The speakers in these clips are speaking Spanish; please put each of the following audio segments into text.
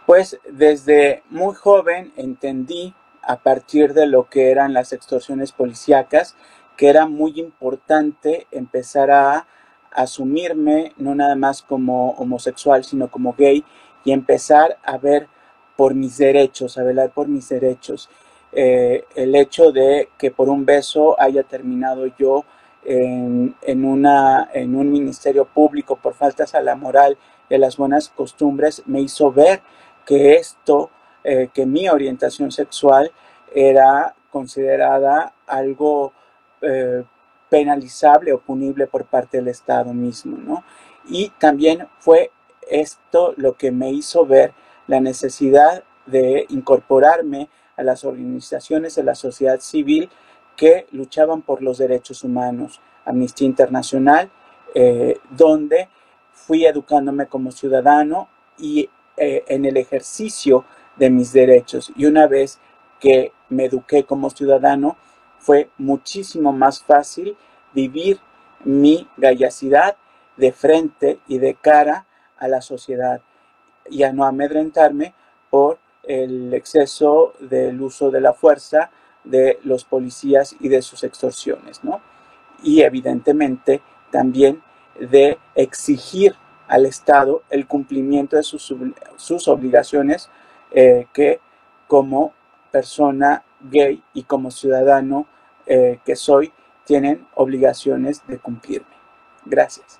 Pues desde muy joven entendí, a partir de lo que eran las extorsiones policíacas, que era muy importante empezar a asumirme no nada más como homosexual, sino como gay, y empezar a ver por mis derechos, a velar por mis derechos. El hecho de que por un beso haya terminado yo en un ministerio público por faltas a la moral y a las buenas costumbres, me hizo ver que que mi orientación sexual era considerada algo penalizable o punible por parte del Estado mismo, ¿no? Y también fue esto lo que me hizo ver la necesidad de incorporarme a las organizaciones de la sociedad civil que luchaban por los derechos humanos, Amnistía Internacional, donde fui educándome como ciudadano y en el ejercicio de mis derechos. Y una vez que me eduqué como ciudadano, fue muchísimo más fácil vivir mi gayacidad de frente y de cara a la sociedad y a no amedrentarme por el exceso del uso de la fuerza de los policías y de sus extorsiones, ¿no? Y evidentemente también de exigir al Estado el cumplimiento de sus obligaciones que como persona gay y como ciudadano que soy, tienen obligaciones de cumplirme. Gracias.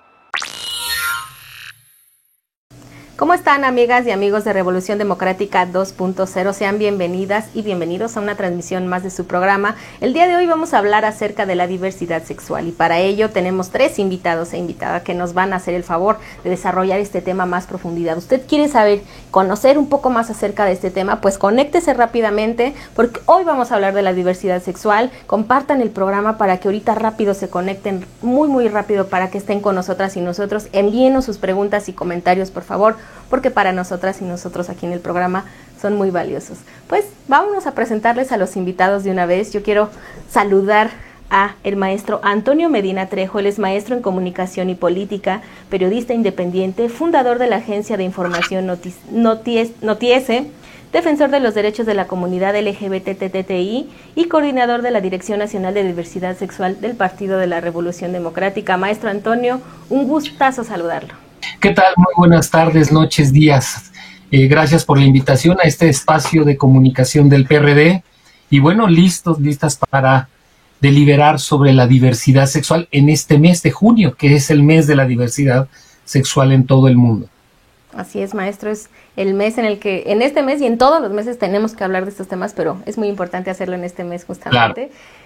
¿Cómo están, amigas y amigos de Revolución Democrática 2.0? Sean bienvenidas y bienvenidos a una transmisión más de su programa. El día de hoy vamos a hablar acerca de la diversidad sexual y para ello tenemos 3 invitados e invitadas que nos van a hacer el favor de desarrollar este tema a más profundidad. ¿Usted quiere saber, conocer un poco más acerca de este tema? Pues conéctese rápidamente porque hoy vamos a hablar de la diversidad sexual. Compartan el programa para que ahorita rápido se conecten, muy rápido, para que estén con nosotras y nosotros. Envíenos sus preguntas y comentarios, por favor, porque para nosotras y nosotros aquí en el programa son muy valiosos. Pues vámonos a presentarles a los invitados de una vez. Yo quiero saludar a el maestro Antonio Medina Trejo. Él es maestro en comunicación y política, periodista independiente, fundador de la agencia de información Notiese, defensor de los derechos de la comunidad LGBTTI y coordinador de la Dirección Nacional de Diversidad Sexual del Partido de la Revolución Democrática. Maestro Antonio, un gustazo saludarlo. ¿Qué tal? Muy buenas tardes, noches, días. Gracias por la invitación a este espacio de comunicación del PRD. Y bueno, listas para deliberar sobre la diversidad sexual en este mes de junio, que es el mes de la diversidad sexual en todo el mundo. Así es, maestro, es el mes en el que, en este mes y en todos los meses tenemos que hablar de estos temas, pero es muy importante hacerlo en este mes justamente. Claro.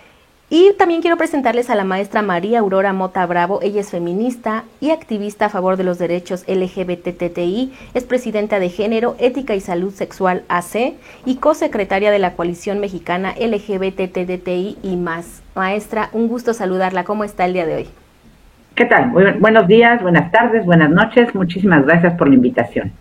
Y también quiero presentarles a la maestra María Aurora Mota Bravo. Ella es feminista y activista a favor de los derechos LGBTTI, es presidenta de Género, Ética y Salud Sexual AC y cosecretaria de la Coalición Mexicana LGBTTI y más. Maestra, un gusto saludarla. ¿Cómo está el día de hoy? ¿Qué tal? Buenos días, buenas tardes, buenas noches. Muchísimas gracias por la invitación.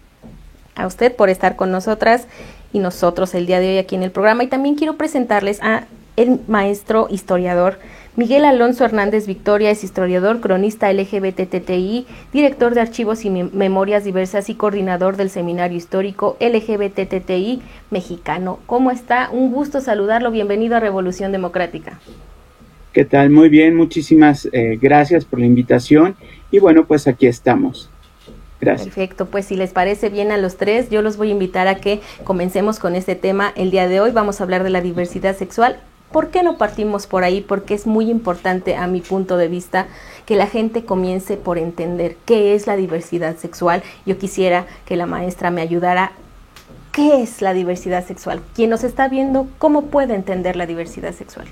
A usted por estar con nosotras y nosotros el día de hoy aquí en el programa. Y también quiero presentarles a el maestro historiador Miguel Alonso Hernández Victoria. Es historiador, cronista LGBTTI, director de archivos y memorias diversas y coordinador del seminario histórico LGBTTI mexicano. ¿Cómo está? Un gusto saludarlo. Bienvenido a Revolución Democrática. ¿Qué tal? Muy bien, muchísimas gracias por la invitación y bueno, pues aquí estamos. Gracias. Perfecto, pues si les parece bien a los 3, yo los voy a invitar a que comencemos con este tema el día de hoy. Vamos a hablar de la diversidad sexual. ¿Por qué no partimos por ahí? Porque es muy importante, a mi punto de vista, que la gente comience por entender qué es la diversidad sexual. Yo quisiera que la maestra me ayudara. ¿Qué es la diversidad sexual? Quien nos está viendo, ¿cómo puede entender la diversidad sexual?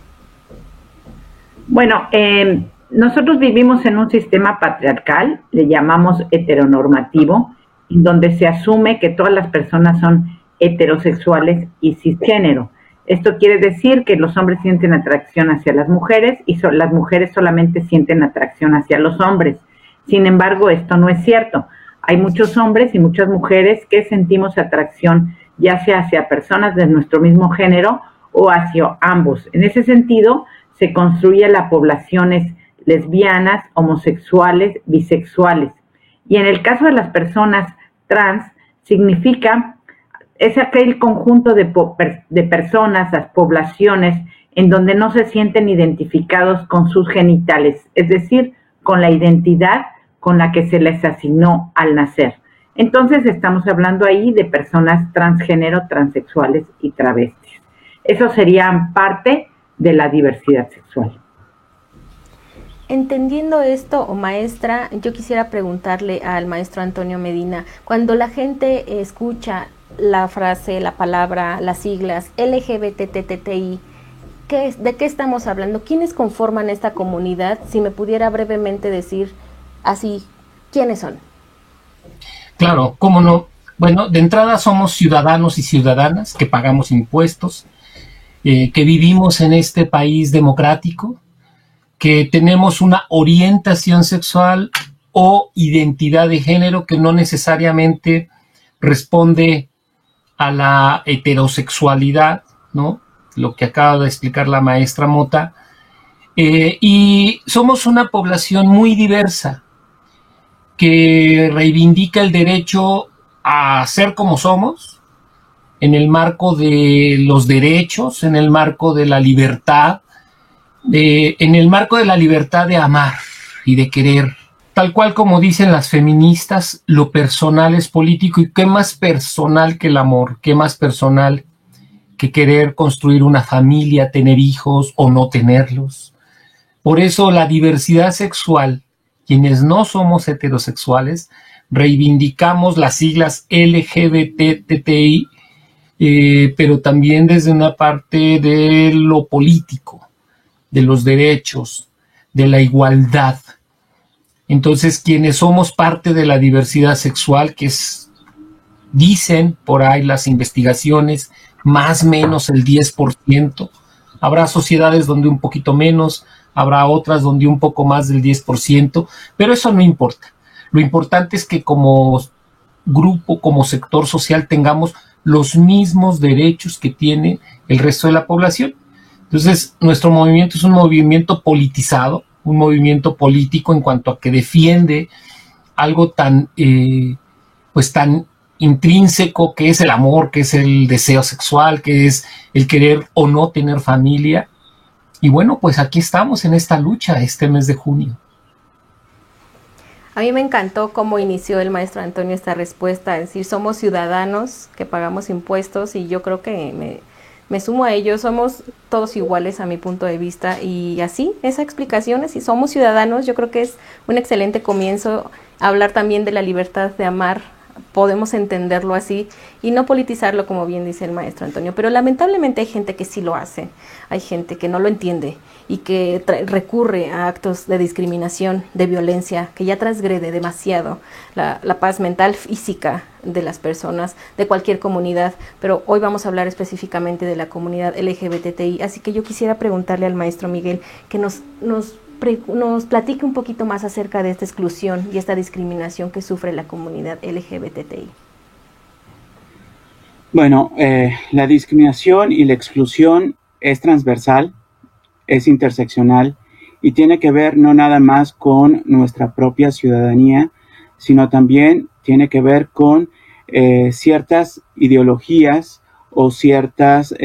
Bueno, nosotros vivimos en un sistema patriarcal, le llamamos heteronormativo, en donde se asume que todas las personas son heterosexuales y cisgénero. Esto quiere decir que los hombres sienten atracción hacia las mujeres y las mujeres solamente sienten atracción hacia los hombres. Sin embargo, esto no es cierto. Hay muchos hombres y muchas mujeres que sentimos atracción ya sea hacia personas de nuestro mismo género o hacia ambos. En ese sentido, se construye la poblaciones lesbianas, homosexuales, bisexuales. Y en el caso de las personas trans, significa es aquel conjunto de personas, las poblaciones, en donde no se sienten identificados con sus genitales, es decir, con la identidad con la que se les asignó al nacer. Entonces estamos hablando ahí de personas transgénero, transexuales y travestis. Eso serían parte de la diversidad sexual. Entendiendo esto, maestra, yo quisiera preguntarle al maestro Antonio Medina, cuando la gente escucha la frase, la palabra, las siglas LGBTTI, ¿de qué estamos hablando? ¿Quiénes conforman esta comunidad? Si me pudiera brevemente decir así, ¿quiénes son? Claro, cómo no. Bueno, de entrada somos ciudadanos y ciudadanas que pagamos impuestos, que vivimos en este país democrático, que tenemos una orientación sexual o identidad de género que no necesariamente responde a la heterosexualidad, ¿no? Lo que acaba de explicar la maestra Mota. Y somos una población muy diversa que reivindica el derecho a ser como somos, en el marco de los derechos, en el marco de la libertad, en el marco de la libertad de amar y de querer. Tal cual como dicen las feministas, lo personal es político, y qué más personal que el amor, qué más personal que querer construir una familia, tener hijos o no tenerlos. Por eso la diversidad sexual, quienes no somos heterosexuales, reivindicamos las siglas LGBTTI, pero también desde una parte de lo político, de los derechos, de la igualdad. Entonces, quienes somos parte de la diversidad sexual, que es, dicen por ahí las investigaciones, más o menos el 10%, habrá sociedades donde un poquito menos, habrá otras donde un poco más del 10%, pero eso no importa. Lo importante es que como grupo, como sector social, tengamos los mismos derechos que tiene el resto de la población. Entonces, nuestro movimiento es un movimiento politizado, un movimiento político en cuanto a que defiende algo tan, pues tan intrínseco, que es el amor, que es el deseo sexual, que es el querer o no tener familia. Y bueno, pues aquí estamos en esta lucha este mes de junio. A mí me encantó cómo inició el maestro Antonio esta respuesta, es decir, somos ciudadanos que pagamos impuestos, y yo creo que me sumo a ellos, somos todos iguales a mi punto de vista, y así, esa explicación, si somos ciudadanos, yo creo que es un excelente comienzo. Hablar también de la libertad de amar, podemos entenderlo así y no politizarlo, como bien dice el maestro Antonio, pero lamentablemente hay gente que sí lo hace, hay gente que no lo entiende y que recurre a actos de discriminación, de violencia, que ya transgrede demasiado la paz mental, física de las personas, de cualquier comunidad, pero hoy vamos a hablar específicamente de la comunidad LGBTI, así que yo quisiera preguntarle al maestro Miguel que nos platique un poquito más acerca de esta exclusión y esta discriminación que sufre la comunidad LGBTI. Bueno, la discriminación y la exclusión es transversal, es interseccional y tiene que ver no nada más con nuestra propia ciudadanía, sino también tiene que ver con ciertas ideologías o ciertos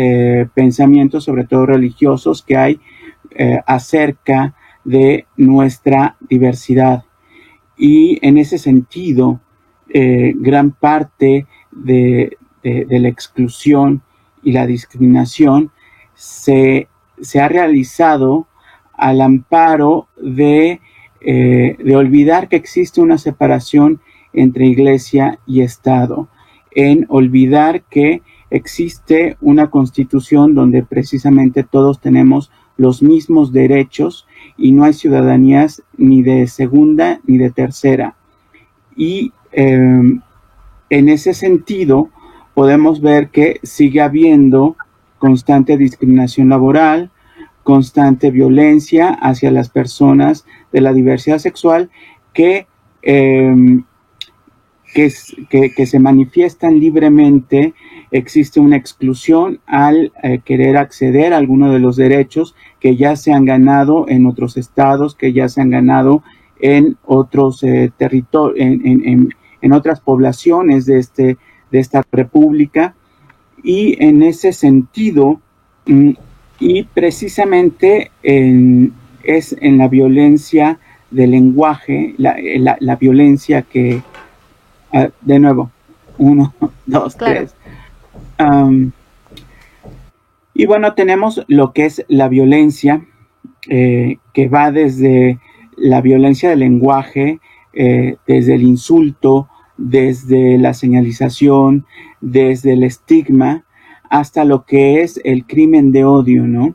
pensamientos, sobre todo religiosos, que hay acerca de nuestra diversidad. Y en ese sentido, gran parte de la exclusión y la discriminación se ha realizado al amparo de olvidar que existe una separación entre Iglesia y Estado, en olvidar que existe una constitución donde precisamente todos tenemos los mismos derechos y no hay ciudadanías ni de segunda ni de tercera. Y en ese sentido podemos ver que sigue habiendo constante discriminación laboral, constante violencia hacia las personas de la diversidad sexual que se manifiestan libremente. Existe una exclusión al querer acceder a alguno de los derechos que ya se han ganado en otros estados, que ya se han ganado en otros territorios, en otras poblaciones de esta república. Y en ese sentido, y precisamente es en la violencia del lenguaje, la violencia que, de nuevo, 1, 2, Claro. 3. Y bueno, tenemos lo que es la violencia, que va desde la violencia del lenguaje, desde el insulto, desde la señalización, desde el estigma, hasta lo que es el crimen de odio, ¿no?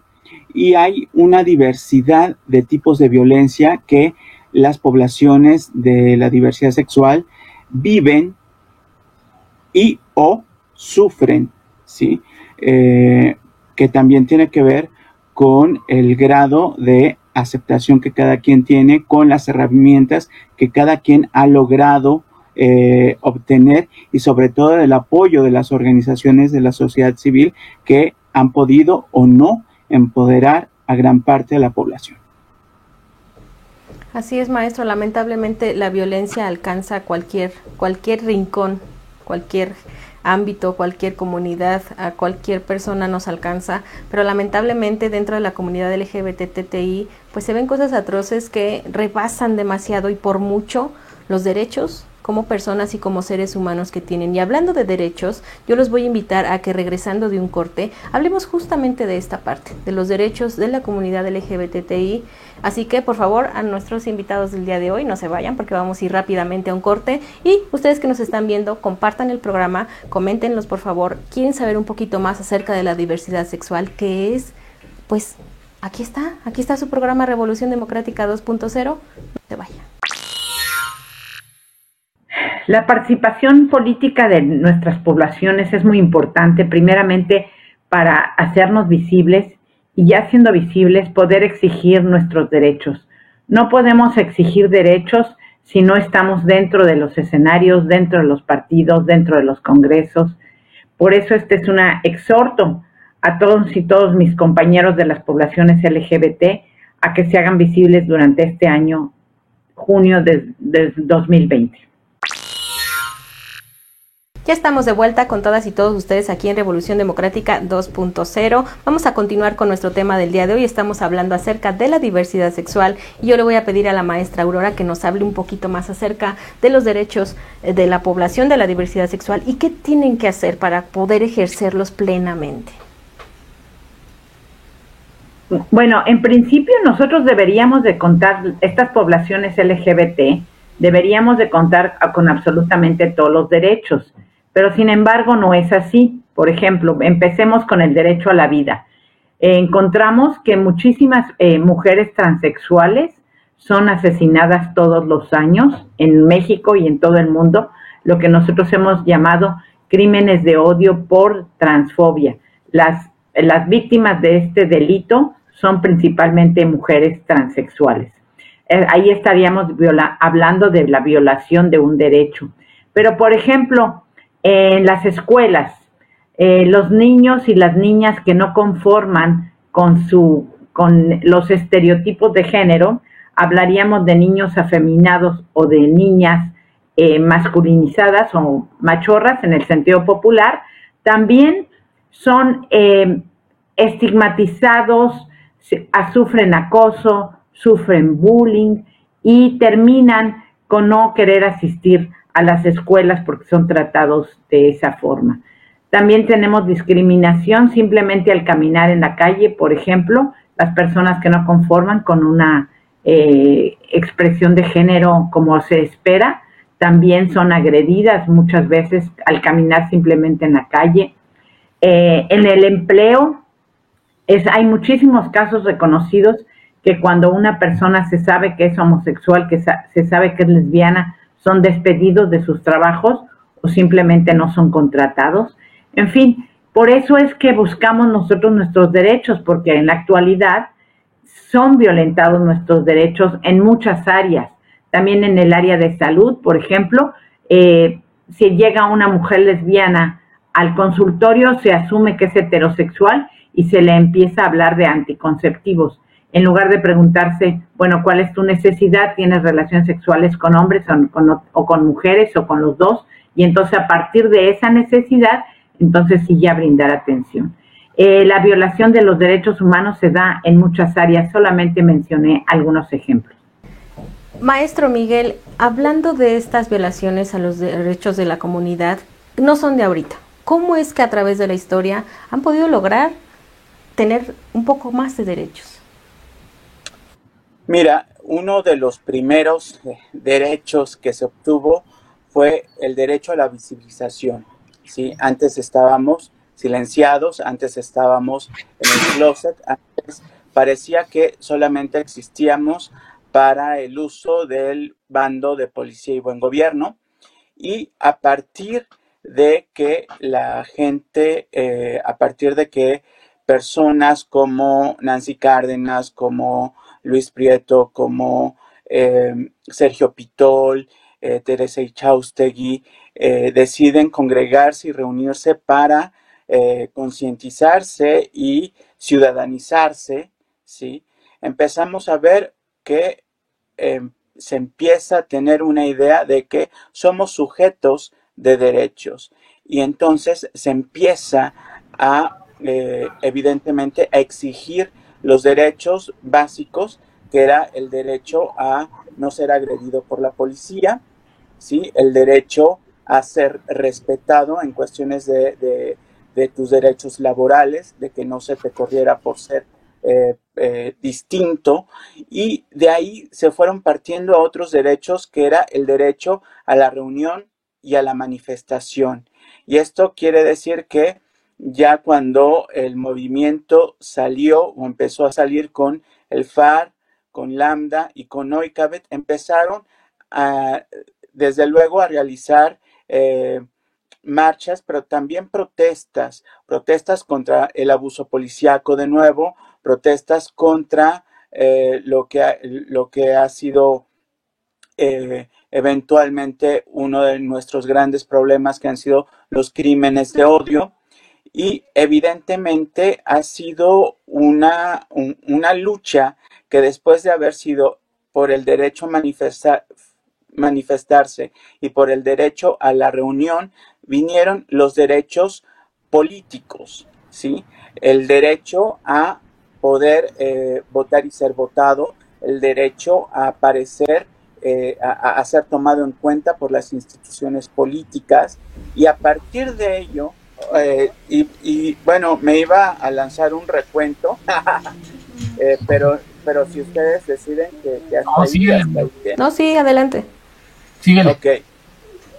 Y hay una diversidad de tipos de violencia que las poblaciones de la diversidad sexual viven y o sufren, ¿sí? Que también tiene que ver con el grado de aceptación que cada quien tiene, con las herramientas que cada quien ha logrado obtener, y sobre todo el apoyo de las organizaciones de la sociedad civil que han podido o no empoderar a gran parte de la población. Así es, maestro. Lamentablemente la violencia alcanza cualquier rincón, cualquier ámbito, cualquier comunidad, a cualquier persona nos alcanza, pero lamentablemente dentro de la comunidad LGBTTI pues se ven cosas atroces que rebasan demasiado y por mucho los derechos como personas y como seres humanos que tienen. Y hablando de derechos, yo los voy a invitar a que, regresando de un corte, hablemos justamente de esta parte, de los derechos de la comunidad LGBTI. Así que, por favor, a nuestros invitados del día de hoy, no se vayan porque vamos a ir rápidamente a un corte. Y ustedes que nos están viendo, compartan el programa, coméntenlos, por favor. ¿Quieren saber un poquito más acerca de la diversidad sexual? ¿Qué es? Pues aquí está su programa Revolución Democrática 2.0. No se vayan. La participación política de nuestras poblaciones es muy importante, primeramente para hacernos visibles y, ya siendo visibles, poder exigir nuestros derechos. No podemos exigir derechos si no estamos dentro de los escenarios, dentro de los partidos, dentro de los congresos. Por eso este es un exhorto a todos y todos mis compañeros de las poblaciones LGBT a que se hagan visibles durante este año, junio de 2020. Ya estamos de vuelta con todas y todos ustedes aquí en Revolución Democrática 2.0. Vamos a continuar con nuestro tema del día de hoy. Estamos hablando acerca de la diversidad sexual y yo le voy a pedir a la maestra Aurora que nos hable un poquito más acerca de los derechos de la población de la diversidad sexual y qué tienen que hacer para poder ejercerlos plenamente. Bueno, en principio nosotros deberíamos de contar, estas poblaciones LGBT, deberíamos de contar con absolutamente todos los derechos. Pero sin embargo no es así. Por ejemplo, empecemos con el derecho a la vida. Encontramos que muchísimas mujeres transexuales son asesinadas todos los años en México y en todo el mundo, lo que nosotros hemos llamado crímenes de odio por transfobia. Las víctimas de este delito son principalmente mujeres transexuales. Ahí estaríamos hablando de la violación de un derecho. Pero, por ejemplo, en las escuelas, los niños y las niñas que no conforman con los estereotipos de género, hablaríamos de niños afeminados o de niñas masculinizadas o machorras en el sentido popular, también son estigmatizados, sufren acoso, sufren bullying y terminan con no querer asistir a las escuelas porque son tratados de esa forma. También tenemos discriminación simplemente al caminar en la calle, por ejemplo, las personas que no conforman con una expresión de género como se espera, también son agredidas muchas veces al caminar simplemente en la calle. En el empleo, hay muchísimos casos reconocidos que cuando una persona se sabe que es homosexual, que se sabe que es lesbiana, son despedidos de sus trabajos o simplemente no son contratados. En fin, por eso es que buscamos nosotros nuestros derechos, porque en la actualidad son violentados nuestros derechos en muchas áreas. También en el área de salud, por ejemplo, si llega una mujer lesbiana al consultorio, se asume que es heterosexual y se le empieza a hablar de anticonceptivos. En lugar de preguntarse, bueno, ¿cuál es tu necesidad? ¿Tienes relaciones sexuales con hombres o con mujeres o con los dos? Y entonces a partir de esa necesidad entonces sí ya brindar atención. La violación de los derechos humanos se da en muchas áreas, solamente mencioné algunos ejemplos. Maestro Miguel, hablando de estas violaciones a los derechos de la comunidad, no son de ahorita. ¿Cómo es que a través de la historia han podido lograr tener un poco más de derechos? Mira, uno de los primeros derechos que se obtuvo fue el derecho a la visibilización, ¿sí? Antes estábamos silenciados, antes estábamos en el closet, antes parecía que solamente existíamos para el uso del bando de policía y buen gobierno, y a partir de que la gente, a partir de que personas como Nancy Cárdenas, como Luis Prieto, como Sergio Pitol, Teresa Ichaustegui, deciden congregarse y reunirse para concientizarse y ciudadanizarse, ¿sí? Empezamos a ver que se empieza a tener una idea de que somos sujetos de derechos, y entonces se empieza a evidentemente a exigir los derechos básicos, que era el derecho a no ser agredido por la policía, ¿sí? El derecho a ser respetado en cuestiones de tus derechos laborales, de que no se te corriera por ser distinto, y de ahí se fueron partiendo a otros derechos, que era el derecho a la reunión y a la manifestación. Y esto quiere decir que ya cuando el movimiento salió o empezó a salir con el FAR, con Lambda y con Oikabet, empezaron desde luego a realizar marchas, pero también protestas contra el abuso policíaco, de nuevo, protestas contra lo que ha sido eventualmente uno de nuestros grandes problemas, que han sido los crímenes de odio. Y evidentemente ha sido una lucha que, después de haber sido por el derecho a manifestarse y por el derecho a la reunión, vinieron los derechos políticos, ¿sí? El derecho a poder votar y ser votado, el derecho a aparecer, a ser tomado en cuenta por las instituciones políticas, y a partir de ello, bueno, me iba a lanzar un recuento, pero si ustedes deciden que hasta ahí, bien. No, sí, adelante. Síguele. Ok.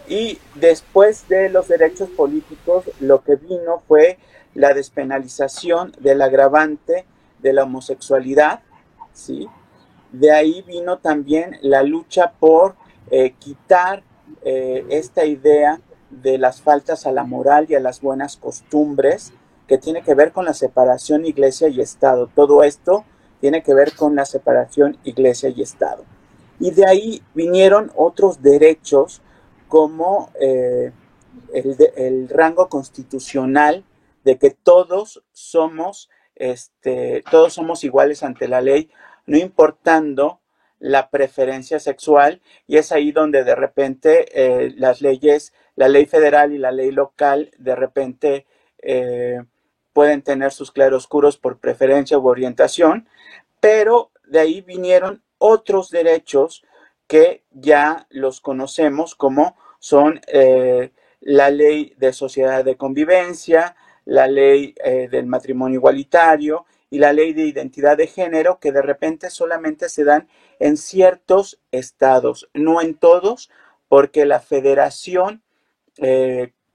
Y después de los derechos políticos, lo que vino fue la despenalización del agravante de la homosexualidad, ¿sí? De ahí vino también la lucha por quitar esta idea de las faltas a la moral y a las buenas costumbres, que tiene que ver con la separación Iglesia y Estado. Todo esto tiene que ver con la separación Iglesia y Estado. Y de ahí vinieron otros derechos, como el rango constitucional, de que todos somos iguales ante la ley, no importando la preferencia sexual. Y es ahí donde de repente las leyes, la ley federal y la ley local, de repente pueden tener sus claroscuros por preferencia u orientación, pero de ahí vinieron otros derechos que ya los conocemos, como son la ley de sociedad de convivencia, la ley del matrimonio igualitario y la ley de identidad de género, que de repente solamente se dan en ciertos estados, no en todos, porque la federación,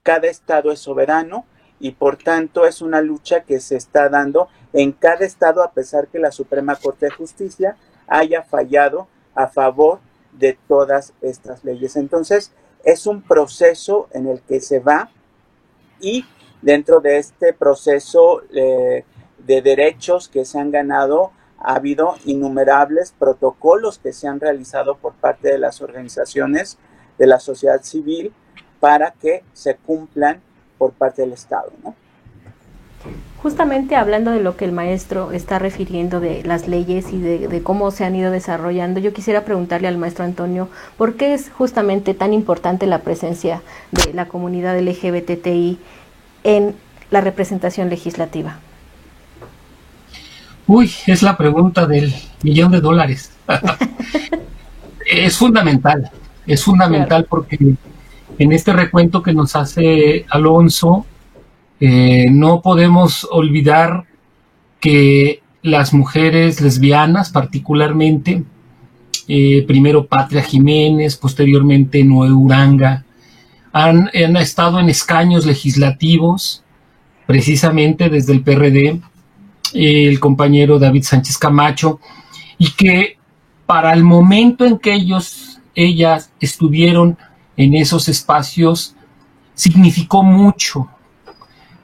cada estado es soberano, y por tanto es una lucha que se está dando en cada estado, a pesar que la Suprema Corte de Justicia haya fallado a favor de todas estas leyes. Entonces, es un proceso en el que se va, y dentro de este proceso de derechos que se han ganado, ha habido innumerables protocolos que se han realizado por parte de las organizaciones de la sociedad civil para que se cumplan por parte del Estado, ¿no? Justamente hablando de lo que el maestro está refiriendo, de las leyes y de cómo se han ido desarrollando, yo quisiera preguntarle al maestro Antonio, ¿por qué es justamente tan importante la presencia de la comunidad LGBTI en la representación legislativa? Uy, es la pregunta del $1,000,000. Es fundamental claro, porque en este recuento que nos hace Alonso, no podemos olvidar que las mujeres lesbianas, particularmente, primero Patria Jiménez, posteriormente Noé Uranga, han estado en escaños legislativos, precisamente desde el PRD, el compañero David Sánchez Camacho, y que para el momento en que ellas estuvieron en esos espacios, significó mucho.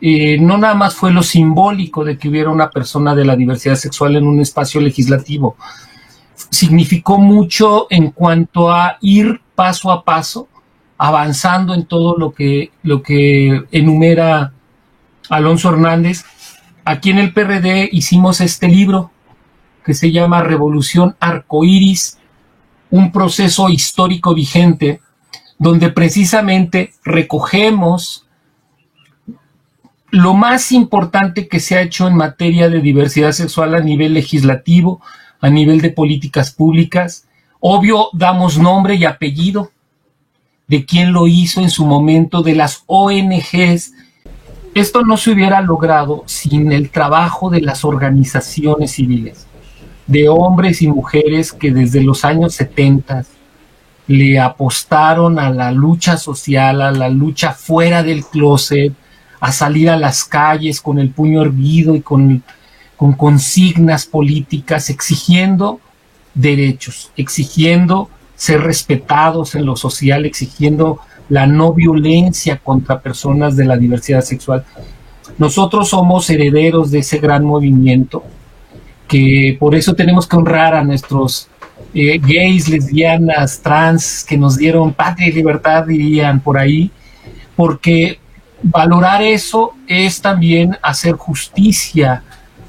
No nada más fue lo simbólico de que hubiera una persona de la diversidad sexual en un espacio legislativo, significó mucho en cuanto a ir paso a paso, avanzando en todo lo que enumera Alonso Hernández. Aquí en el PRD hicimos este libro que se llama Revolución Arcoíris, un proceso histórico vigente, donde precisamente recogemos lo más importante que se ha hecho en materia de diversidad sexual a nivel legislativo, a nivel de políticas públicas. Obvio, damos nombre y apellido de quién lo hizo en su momento, de las ONGs. Esto no se hubiera logrado sin el trabajo de las organizaciones civiles, de hombres y mujeres que desde los años 70 le apostaron a la lucha social, a la lucha fuera del closet, a salir a las calles con el puño erguido y con consignas políticas, exigiendo derechos, exigiendo ser respetados en lo social, exigiendo la no violencia contra personas de la diversidad sexual. Nosotros somos herederos de ese gran movimiento, que por eso tenemos que honrar a nuestros gays, lesbianas, trans, que nos dieron patria y libertad, dirían por ahí, porque valorar eso es también hacer justicia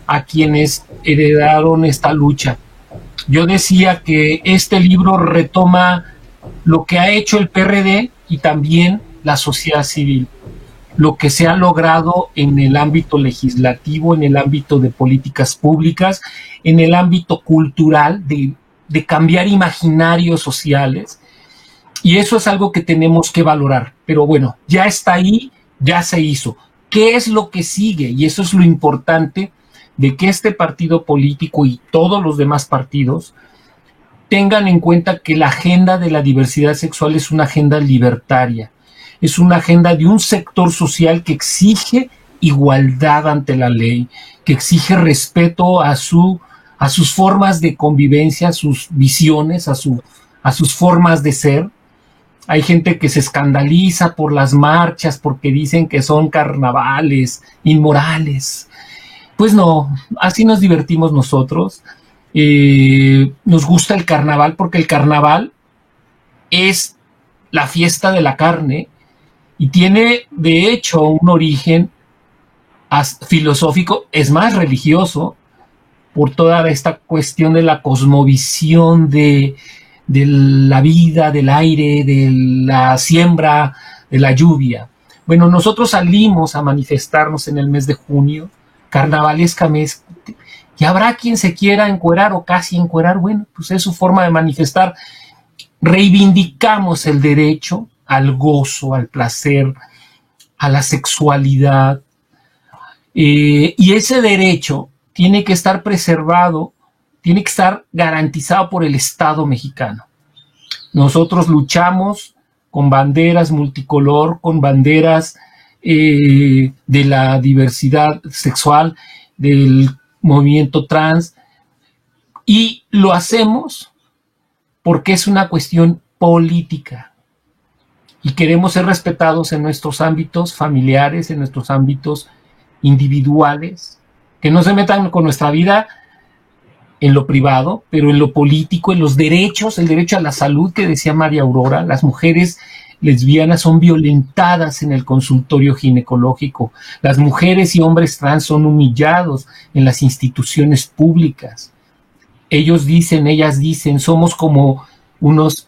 a quienes heredaron esta lucha. Yo decía que este libro retoma lo que ha hecho el PRD y también la sociedad civil, lo que se ha logrado en el ámbito legislativo, en el ámbito de políticas públicas, en el ámbito cultural, de cambiar imaginarios sociales, y eso es algo que tenemos que valorar. Pero bueno, ya está ahí, ya se hizo. ¿Qué es lo que sigue? Y eso es lo importante, de que este partido político y todos los demás partidos tengan en cuenta que la agenda de la diversidad sexual es una agenda libertaria, es una agenda de un sector social que exige igualdad ante la ley, que exige respeto a sus formas de convivencia, a sus visiones, a sus formas de ser. Hay gente que se escandaliza por las marchas porque dicen que son carnavales inmorales. Pues no, así nos divertimos nosotros. Nos gusta el carnaval porque el carnaval es la fiesta de la carne y tiene de hecho un origen filosófico, es más religioso, por toda esta cuestión de la cosmovisión de la vida, del aire, de la siembra, de la lluvia. Bueno, nosotros salimos a manifestarnos en el mes de junio, carnavalescamente, y habrá quien se quiera encuerar o casi encuerar. Bueno, pues es su forma de manifestar. Reivindicamos el derecho al gozo, al placer, a la sexualidad, y ese derecho tiene que estar preservado, tiene que estar garantizado por el Estado mexicano. Nosotros luchamos con banderas multicolor, con banderas de la diversidad sexual, del movimiento trans, y lo hacemos porque es una cuestión política y queremos ser respetados en nuestros ámbitos familiares, en nuestros ámbitos individuales, que no se metan con nuestra vida en lo privado, pero en lo político, en los derechos, el derecho a la salud que decía María Aurora. Las mujeres lesbianas son violentadas en el consultorio ginecológico, las mujeres y hombres trans son humillados en las instituciones públicas. Ellos dicen, ellas dicen, somos como unos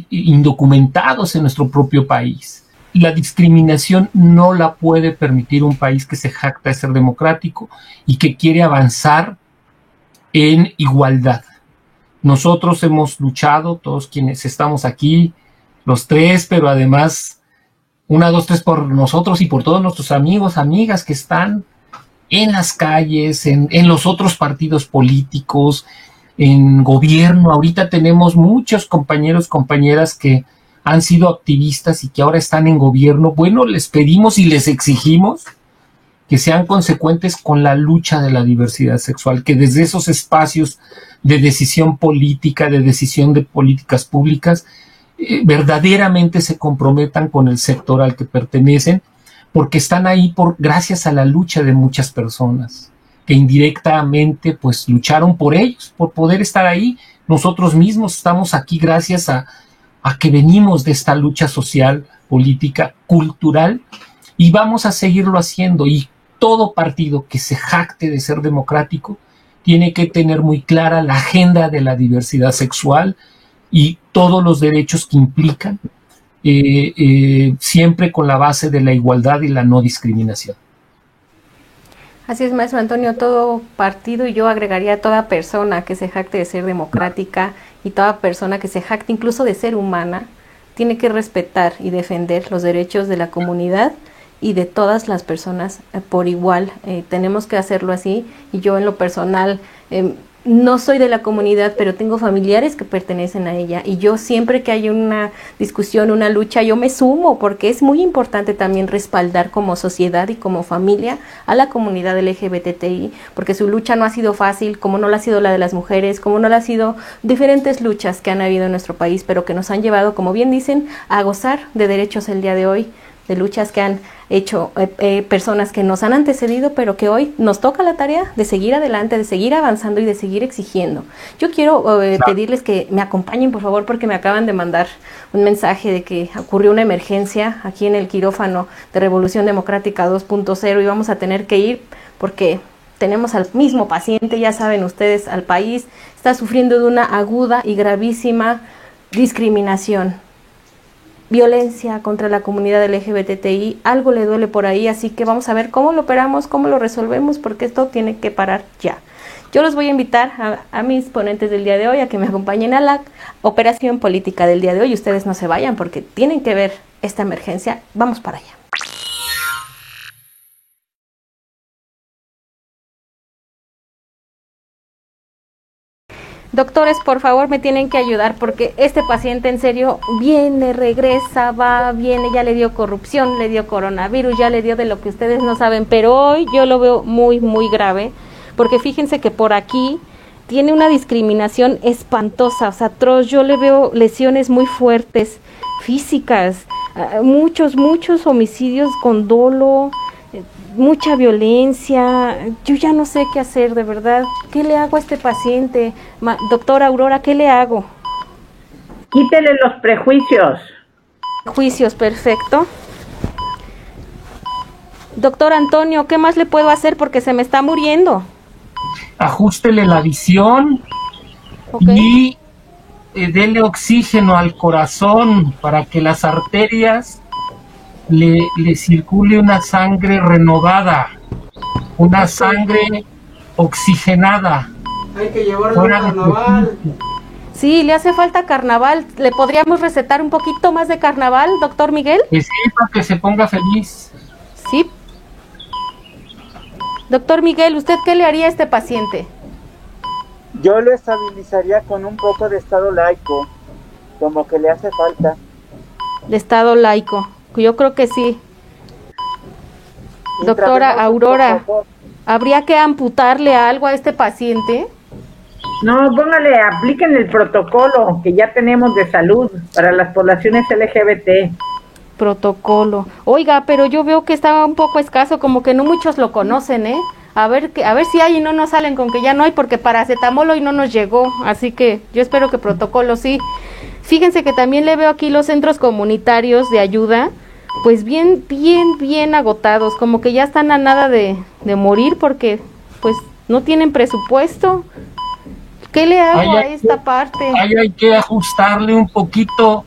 indocumentados en nuestro propio país. la discriminación no la puede permitir un país que se jacta de ser democrático y que quiere avanzar en igualdad. Nosotros hemos luchado, todos quienes estamos aquí, los tres, pero además, 1, 2, 3 por nosotros y por todos nuestros amigos, amigas que están en las calles, en los otros partidos políticos, en gobierno. Ahorita tenemos muchos compañeros, compañeras que han sido activistas y que ahora están en gobierno. Bueno, les pedimos y les exigimos que sean consecuentes con la lucha de la diversidad sexual, que desde esos espacios de decisión política, de decisión de políticas públicas, verdaderamente se comprometan con el sector al que pertenecen, porque están ahí gracias a la lucha de muchas personas que indirectamente pues lucharon por ellos, por poder estar ahí. Nosotros mismos estamos aquí gracias a que venimos de esta lucha social, política, cultural, y vamos a seguirlo haciendo. Y todo partido que se jacte de ser democrático tiene que tener muy clara la agenda de la diversidad sexual y todos los derechos que implican, siempre con la base de la igualdad y la no discriminación. Así es, maestro Antonio, todo partido, y yo agregaría toda persona que se jacte de ser democrática y toda persona que se jacte incluso de ser humana, tiene que respetar y defender los derechos de la comunidad y de todas las personas por igual. Tenemos que hacerlo así, y yo en lo personal no soy de la comunidad, pero tengo familiares que pertenecen a ella, y yo siempre que hay una discusión, una lucha, yo me sumo, porque es muy importante también respaldar como sociedad y como familia a la comunidad LGBTI, porque su lucha no ha sido fácil, como no la ha sido la de las mujeres, como no la ha sido diferentes luchas que han habido en nuestro país, pero que nos han llevado, como bien dicen, a gozar de derechos el día de hoy, de luchas que han hecho personas que nos han antecedido, pero que hoy nos toca la tarea de seguir adelante, de seguir avanzando y de seguir exigiendo. Yo quiero pedirles que me acompañen, por favor, porque me acaban de mandar un mensaje de que ocurrió una emergencia aquí en el quirófano de Revolución Democrática 2.0 y vamos a tener que ir porque tenemos al mismo paciente, ya saben ustedes, al país está sufriendo de una aguda y gravísima discriminación, violencia contra la comunidad LGBTI, algo le duele por ahí, así que vamos a ver cómo lo operamos, cómo lo resolvemos, porque esto tiene que parar ya. Yo los voy a invitar a mis ponentes del día de hoy a que me acompañen a la operación política del día de hoy. Ustedes no se vayan porque tienen que ver esta emergencia. Vamos para allá. Doctores, por favor, me tienen que ayudar porque este paciente en serio viene, regresa, va, viene, ya le dio corrupción, le dio coronavirus, ya le dio de lo que ustedes no saben, pero hoy yo lo veo muy, muy grave, porque fíjense que por aquí tiene una discriminación espantosa, o sea, atroz. Yo le veo lesiones muy fuertes, físicas, muchos homicidios con dolo, mucha violencia. Yo ya no sé qué hacer, de verdad. ¿Qué le hago a este paciente? Doctora Aurora, ¿qué le hago? Quítele los prejuicios. Juicios, perfecto. Doctor Antonio, ¿qué más le puedo hacer porque se me está muriendo? Ajústele la visión, okay, y dele oxígeno al corazón para que las arterias le circule una sangre renovada, una sangre oxigenada. Hay que llevarlo al carnaval. Sí, le hace falta carnaval. ¿Le podríamos recetar un poquito más de carnaval, doctor Miguel? Sí, para que se ponga feliz. Sí. Doctor Miguel, ¿usted qué le haría a este paciente? Yo lo estabilizaría con un poco de estado laico, como que le hace falta. De estado laico, yo creo que sí. Doctora Aurora, ¿habría que amputarle algo a este paciente? No, póngale, apliquen el protocolo que ya tenemos de salud para las poblaciones LGBT. Protocolo. Oiga, pero yo veo que estaba un poco escaso, como que no muchos lo conocen, ¿eh? A ver si hay y no nos salen con que ya no hay, porque paracetamol hoy no nos llegó, así que yo espero que protocolo sí. Fíjense que también le veo aquí los centros comunitarios de ayuda, pues bien agotados, como que ya están a nada de morir porque pues no tienen presupuesto. ¿Qué le hago a esta parte? Ahí hay que ajustarle un poquito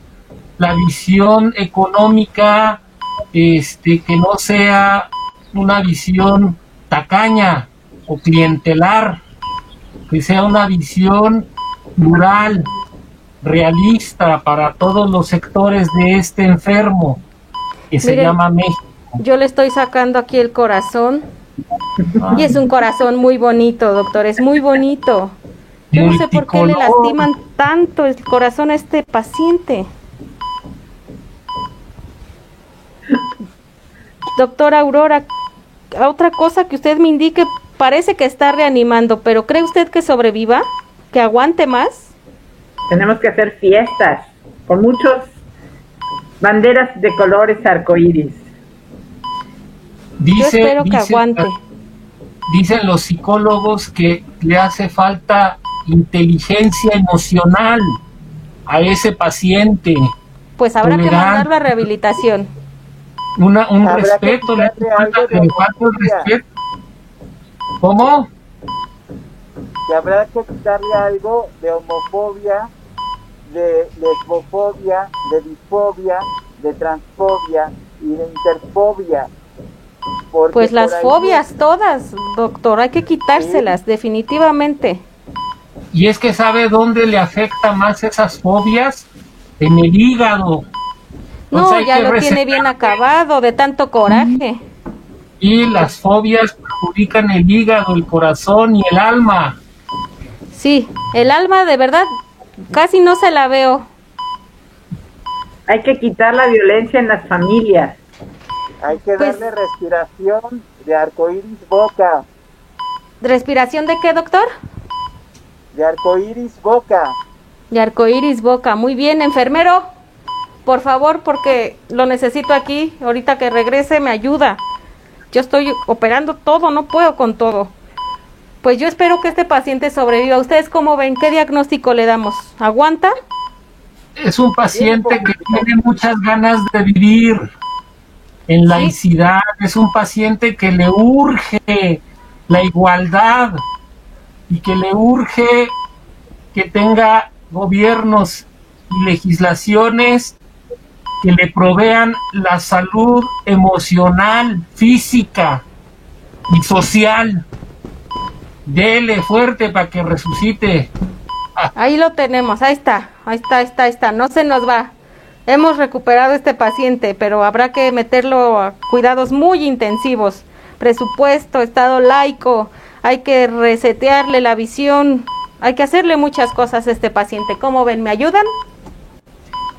la visión económica que no sea una visión tacaña o clientelar, que sea una visión plural, realista para todos los sectores de este enfermo que se llama México. Yo le estoy sacando aquí el corazón y es un corazón muy bonito, doctor, es muy bonito. Yo no sé por qué le lastiman tanto el corazón a este paciente. Doctora Aurora, otra cosa que usted me indique, parece que está reanimando, pero ¿cree usted que sobreviva? ¿Que aguante más? Tenemos que hacer fiestas con muchas banderas de colores arcoíris. Yo espero que aguante. Dicen los psicólogos que le hace falta inteligencia emocional a ese paciente. Pues habrá que mandarlo a rehabilitación. Un respeto, le falta el respeto. ¿Cómo? Que habrá que quitarle algo de homofobia, de lesbofobia, de bifobia, de transfobia y de interfobia. Pues las fobias todas, doctor, hay que quitárselas, sí, definitivamente. Y es que ¿sabe dónde le afecta más esas fobias? En el hígado. No, ya lo tiene bien acabado, de tanto coraje. Y las fobias perjudican el hígado, el corazón y el alma. Sí, el alma de verdad casi no se la veo. Hay que quitar la violencia en las familias. Hay que darle respiración de arcoíris boca. ¿Respiración de qué, doctor? De arcoíris boca. De arcoíris boca, muy bien, enfermero. Por favor, porque lo necesito aquí. Ahorita que regrese me ayuda. Yo estoy operando todo, no puedo con todo. Pues yo espero que este paciente sobreviva. ¿Ustedes cómo ven? ¿Qué diagnóstico le damos? ¿Aguanta? Es un paciente que tiene muchas ganas de vivir en laicidad. Es un paciente que le urge la igualdad y que le urge que tenga gobiernos y legislaciones que le provean la salud emocional, física y social. Dele fuerte para que resucite. Ahí lo tenemos, ahí está, no se nos va. Hemos recuperado este paciente, pero habrá que meterlo a cuidados muy intensivos. Presupuesto, estado laico, hay que resetearle la visión, hay que hacerle muchas cosas a este paciente. ¿Cómo ven? ¿Me ayudan?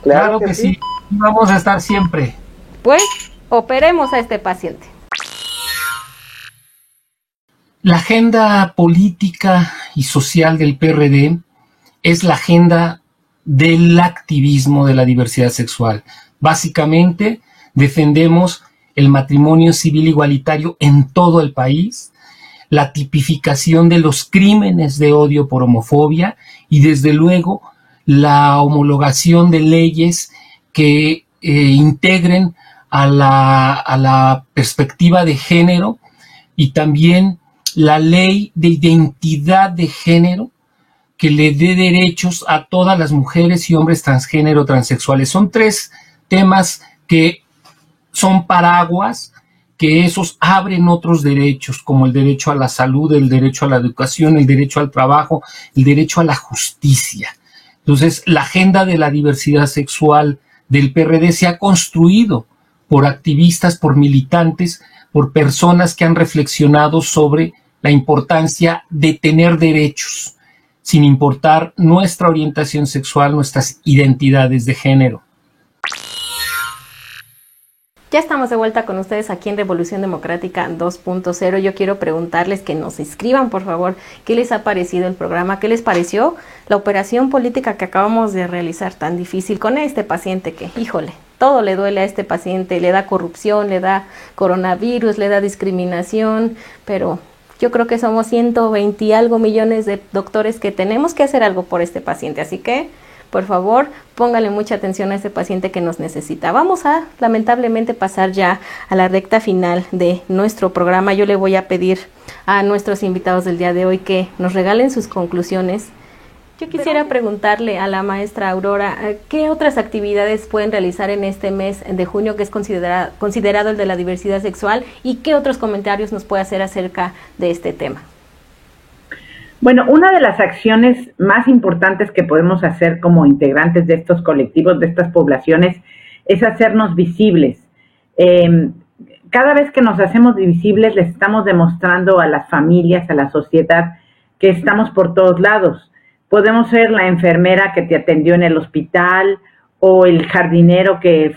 Claro que sí, vamos a estar siempre. Pues, operemos a este paciente. La agenda política y social del PRD es la agenda del activismo de la diversidad sexual. Básicamente, defendemos el matrimonio civil igualitario en todo el país, la tipificación de los crímenes de odio por homofobia y, desde luego, la homologación de leyes que integren a la perspectiva de género y también la ley de identidad de género que le dé derechos a todas las mujeres y hombres transgénero, transexuales. Son tres temas que son paraguas, que esos abren otros derechos, como el derecho a la salud, el derecho a la educación, el derecho al trabajo, el derecho a la justicia. Entonces, la agenda de la diversidad sexual del PRD se ha construido por activistas, por militantes, por personas que han reflexionado sobre la importancia de tener derechos, sin importar nuestra orientación sexual, nuestras identidades de género. Ya estamos de vuelta con ustedes aquí en Revolución Democrática 2.0. Yo quiero preguntarles que nos escriban, por favor, qué les ha parecido el programa, qué les pareció la operación política que acabamos de realizar tan difícil con este paciente que, híjole, todo le duele a este paciente, le da corrupción, le da coronavirus, le da discriminación, pero yo creo que somos 120 y algo millones de doctores que tenemos que hacer algo por este paciente, así que por favor, póngale mucha atención a este paciente que nos necesita. Vamos a, lamentablemente, pasar ya a la recta final de nuestro programa. Yo le voy a pedir a nuestros invitados del día de hoy que nos regalen sus conclusiones Yo quisiera preguntarle a la maestra Aurora, ¿qué otras actividades pueden realizar en este mes de junio que es considerado el de la diversidad sexual, y qué otros comentarios nos puede hacer acerca de este tema? Bueno, una de las acciones más importantes que podemos hacer como integrantes de estos colectivos, de estas poblaciones, es hacernos visibles. Cada vez que nos hacemos visibles, les estamos demostrando a las familias, a la sociedad, que estamos por todos lados. Podemos ser la enfermera que te atendió en el hospital, o el jardinero que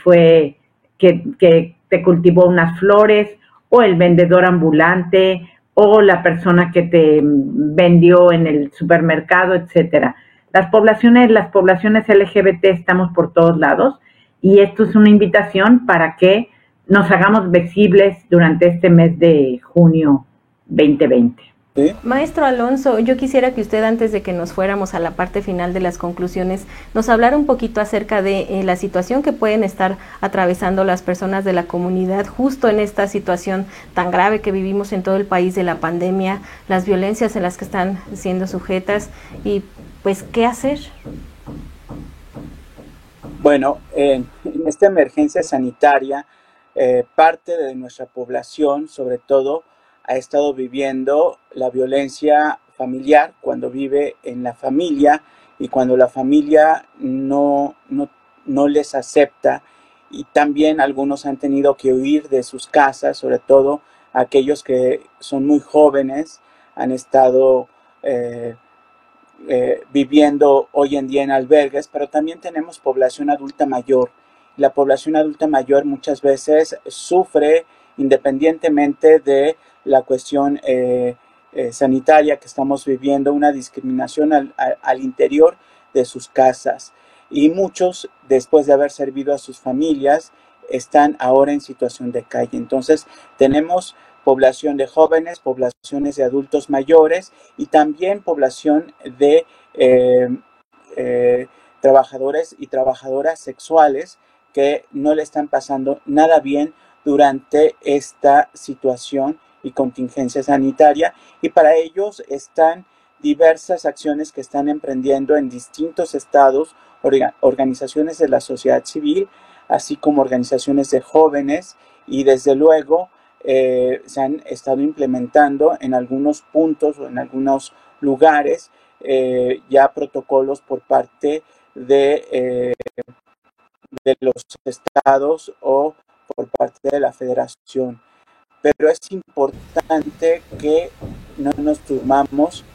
te cultivó unas flores, o el vendedor ambulante, o la persona que te vendió en el supermercado, etcétera. Las poblaciones LGBT estamos por todos lados, y esto es una invitación para que nos hagamos visibles durante este mes de junio 2020. ¿Sí? Maestro Alonso, yo quisiera que usted, antes de que nos fuéramos a la parte final de las conclusiones, nos hablara un poquito acerca de la situación que pueden estar atravesando las personas de la comunidad justo en esta situación tan grave que vivimos en todo el país de la pandemia, las violencias en las que están siendo sujetas y pues qué hacer. Bueno, en esta emergencia sanitaria, parte de nuestra población, sobre todo, ha estado viviendo la violencia familiar cuando vive en la familia y cuando la familia no les acepta, y también algunos han tenido que huir de sus casas, sobre todo aquellos que son muy jóvenes, han estado viviendo hoy en día en albergues, pero también tenemos población adulta mayor. La población adulta mayor muchas veces sufre, independientemente de la cuestión sanitaria que estamos viviendo, una discriminación al interior de sus casas, y muchos, después de haber servido a sus familias, están ahora en situación de calle. Entonces tenemos población de jóvenes, poblaciones de adultos mayores y también población de trabajadores y trabajadoras sexuales que no le están pasando nada bien durante esta situación y contingencia sanitaria, y para ellos están diversas acciones que están emprendiendo en distintos estados, organizaciones de la sociedad civil, así como organizaciones de jóvenes, y desde luego se han estado implementando en algunos puntos o en algunos lugares ya protocolos por parte de los estados o por parte de la federación. Pero es importante que no nos durmamos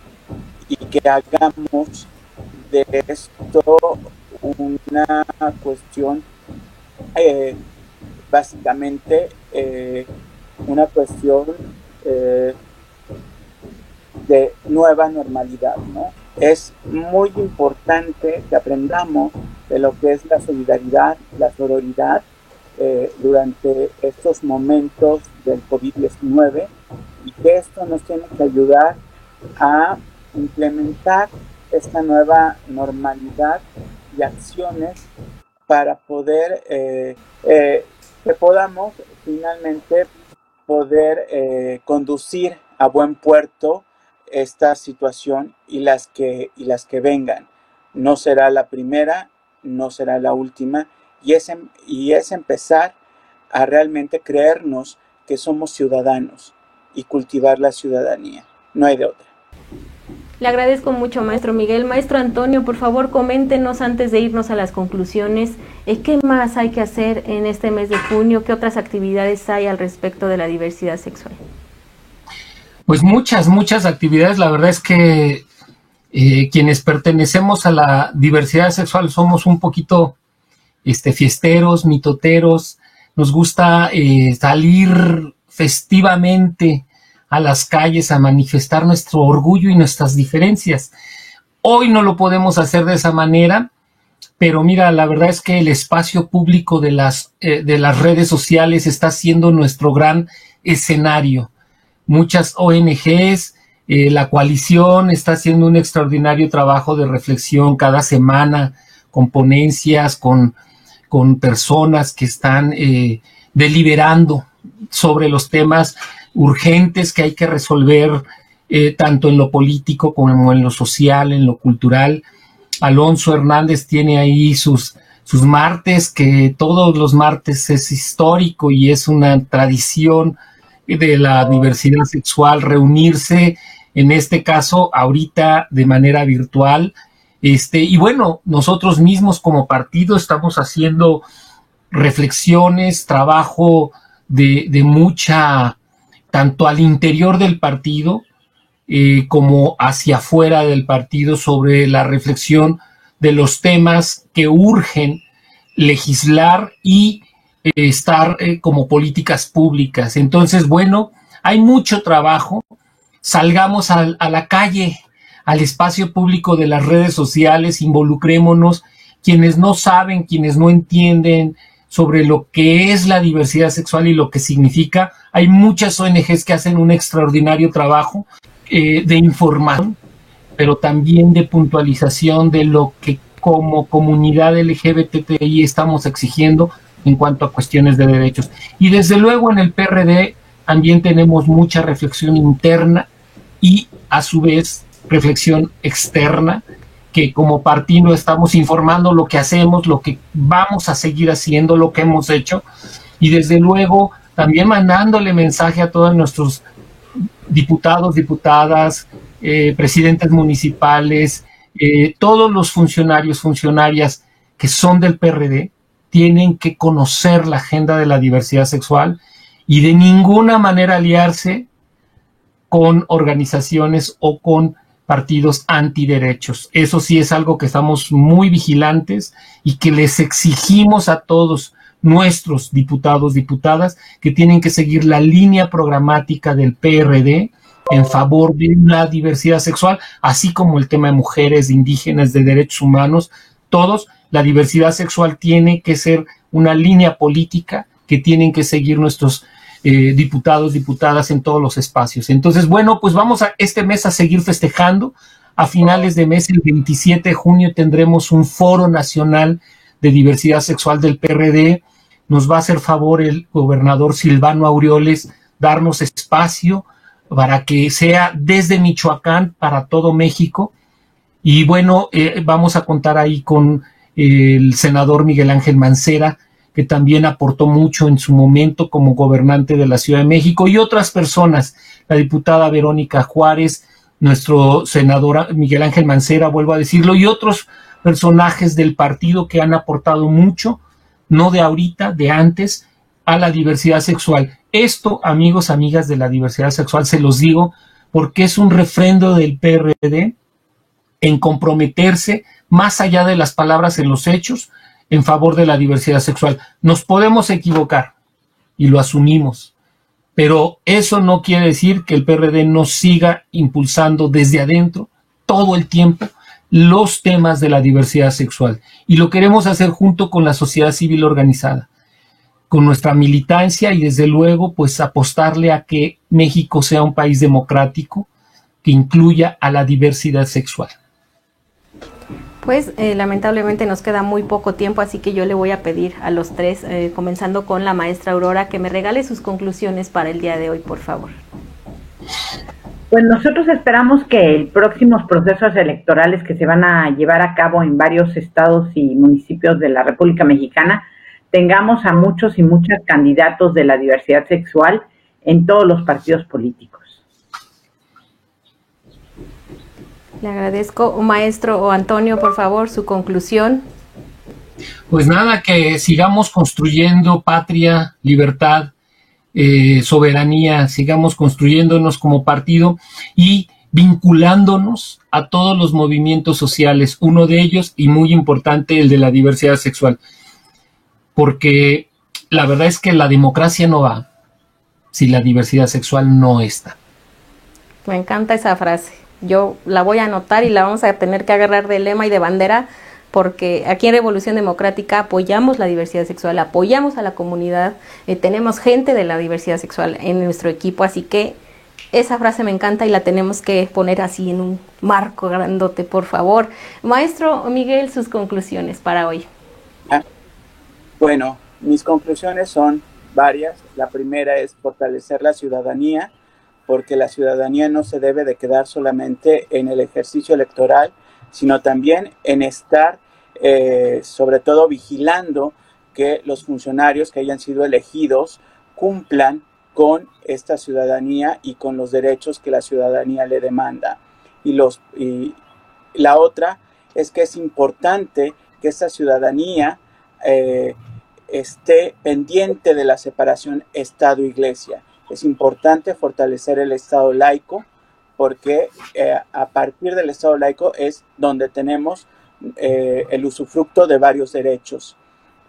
y que hagamos de esto una cuestión, básicamente una cuestión de nueva normalidad, ¿no? Es muy importante que aprendamos de lo que es la solidaridad, la sororidad, durante estos momentos del COVID-19, y que esto nos tiene que ayudar a implementar esta nueva normalidad y acciones para poder que podamos finalmente poder conducir a buen puerto esta situación y las que vengan. No será la primera, no será la última, y es empezar a realmente creernos que somos ciudadanos y cultivar la ciudadanía. No hay de otra. Le agradezco mucho, maestro Miguel. Maestro Antonio, por favor, coméntenos antes de irnos a las conclusiones, ¿qué más hay que hacer en este mes de junio? ¿Qué otras actividades hay al respecto de la diversidad sexual? Pues muchas actividades. La verdad es que quienes pertenecemos a la diversidad sexual somos un poquito fiesteros, mitoteros, nos gusta salir festivamente a las calles a manifestar nuestro orgullo y nuestras diferencias. Hoy no lo podemos hacer de esa manera, pero mira, la verdad es que el espacio público de las redes sociales está siendo nuestro gran escenario. Muchas ONGs, la coalición está haciendo un extraordinario trabajo de reflexión cada semana, con ponencias, con personas que están deliberando sobre los temas urgentes que hay que resolver tanto en lo político como en lo social, en lo cultural. Alonso Hernández tiene ahí sus martes, que todos los martes es histórico y es una tradición de la diversidad sexual reunirse, en este caso ahorita de manera virtual. Y bueno, nosotros mismos como partido estamos haciendo reflexiones, trabajo de mucha, tanto al interior del partido como hacia afuera del partido, sobre la reflexión de los temas que urgen legislar y estar como políticas públicas. Entonces, bueno, hay mucho trabajo. Salgamos a la calle, al espacio público de las redes sociales, involucrémonos. Quienes no saben, quienes no entienden sobre lo que es la diversidad sexual y lo que significa, hay muchas ONGs que hacen un extraordinario trabajo de información, pero también de puntualización de lo que como comunidad LGBTI estamos exigiendo en cuanto a cuestiones de derechos. Y desde luego en el PRD también tenemos mucha reflexión interna y a su vez reflexión externa, que como partido estamos informando lo que hacemos, lo que vamos a seguir haciendo, lo que hemos hecho, y desde luego también mandándole mensaje a todos nuestros diputados, diputadas, presidentes municipales, todos los funcionarios, funcionarias que son del PRD, tienen que conocer la agenda de la diversidad sexual y de ninguna manera aliarse con organizaciones o con partidos antiderechos. Eso sí es algo que estamos muy vigilantes y que les exigimos a todos nuestros diputados, diputadas, que tienen que seguir la línea programática del PRD en favor de la diversidad sexual, así como el tema de mujeres, de indígenas, de derechos humanos, todos. La diversidad sexual tiene que ser una línea política que tienen que seguir nuestros diputados, diputadas en todos los espacios. Entonces, bueno, pues vamos a este mes a seguir festejando. A finales de mes, el 27 de junio, tendremos un foro nacional de diversidad sexual del PRD. Nos va a hacer favor el gobernador Silvano Aureoles darnos espacio para que sea desde Michoacán para todo México. Y bueno, vamos a contar ahí con el senador Miguel Ángel Mancera, que también aportó mucho en su momento como gobernante de la Ciudad de México, y otras personas, la diputada Verónica Juárez, nuestro senador Miguel Ángel Mancera, vuelvo a decirlo, y otros personajes del partido que han aportado mucho, no de ahorita, de antes, a la diversidad sexual. Esto, amigos, amigas de la diversidad sexual, se los digo porque es un refrendo del PRD en comprometerse más allá de las palabras en los hechos en favor de la diversidad sexual. Nos podemos equivocar y lo asumimos, pero eso no quiere decir que el PRD no siga impulsando desde adentro todo el tiempo los temas de la diversidad sexual, y lo queremos hacer junto con la sociedad civil organizada, con nuestra militancia, y desde luego pues apostarle a que México sea un país democrático que incluya a la diversidad sexual. Pues lamentablemente nos queda muy poco tiempo, así que yo le voy a pedir a los tres, comenzando con la maestra Aurora, que me regale sus conclusiones para el día de hoy, por favor. Pues nosotros esperamos que los próximos procesos electorales que se van a llevar a cabo en varios estados y municipios de la República Mexicana tengamos a muchos y muchas candidatos de la diversidad sexual en todos los partidos políticos. Le agradezco. Maestro o Antonio, por favor, su conclusión. Pues nada, que sigamos construyendo patria, libertad, soberanía, sigamos construyéndonos como partido y vinculándonos a todos los movimientos sociales, uno de ellos y muy importante, el de la diversidad sexual, porque la verdad es que la democracia no va si la diversidad sexual no está. Me encanta esa frase. Yo la voy a anotar y la vamos a tener que agarrar de lema y de bandera, porque aquí en Revolución Democrática apoyamos la diversidad sexual, apoyamos a la comunidad, tenemos gente de la diversidad sexual en nuestro equipo, así que esa frase me encanta y la tenemos que poner así en un marco grandote, por favor. Maestro Miguel, sus conclusiones para hoy. Bueno, mis conclusiones son varias. La primera es fortalecer la ciudadanía, porque la ciudadanía no se debe de quedar solamente en el ejercicio electoral, sino también en estar sobre todo vigilando que los funcionarios que hayan sido elegidos cumplan con esta ciudadanía y con los derechos que la ciudadanía le demanda. Y la otra es que es importante que esta ciudadanía esté pendiente de la separación Estado-Iglesia. Es importante fortalecer el Estado laico porque a partir del Estado laico es donde tenemos el usufructo de varios derechos.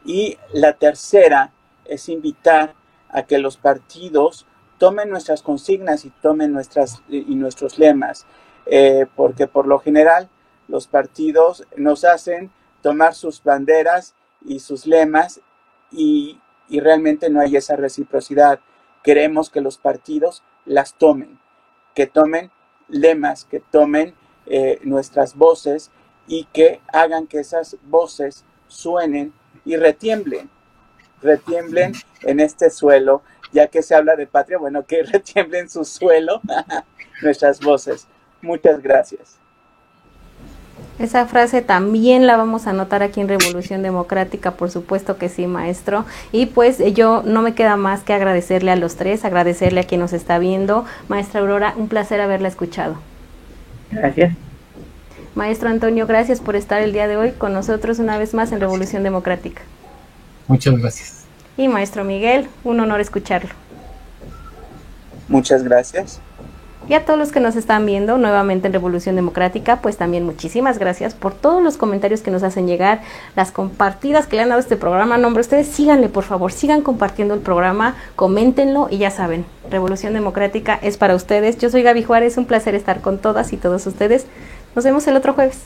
Y la tercera es invitar a que los partidos tomen nuestras consignas y tomen nuestros lemas, porque por lo general los partidos nos hacen tomar sus banderas y sus lemas y realmente no hay esa reciprocidad. Queremos que los partidos las tomen, que tomen lemas, que tomen nuestras voces y que hagan que esas voces suenen y retiemblen en este suelo, ya que se habla de patria, bueno, que retiemblen su suelo nuestras voces. Muchas gracias. Esa frase también la vamos a anotar aquí en Revolución Democrática, por supuesto que sí, maestro. Y pues yo no me queda más que agradecerle a los tres, agradecerle a quien nos está viendo. Maestra Aurora, un placer haberla escuchado. Gracias. Maestro Antonio, gracias por estar el día de hoy con nosotros una vez más en Revolución Democrática. Muchas gracias. Y maestro Miguel, un honor escucharlo. Muchas gracias. Y a todos los que nos están viendo nuevamente en Revolución Democrática, pues también muchísimas gracias por todos los comentarios que nos hacen llegar, las compartidas que le han dado a este programa. No, hombre, ustedes síganle, por favor, sigan compartiendo el programa, coméntenlo y ya saben, Revolución Democrática es para ustedes. Yo soy Gaby Juárez, un placer estar con todas y todos ustedes. Nos vemos el otro jueves.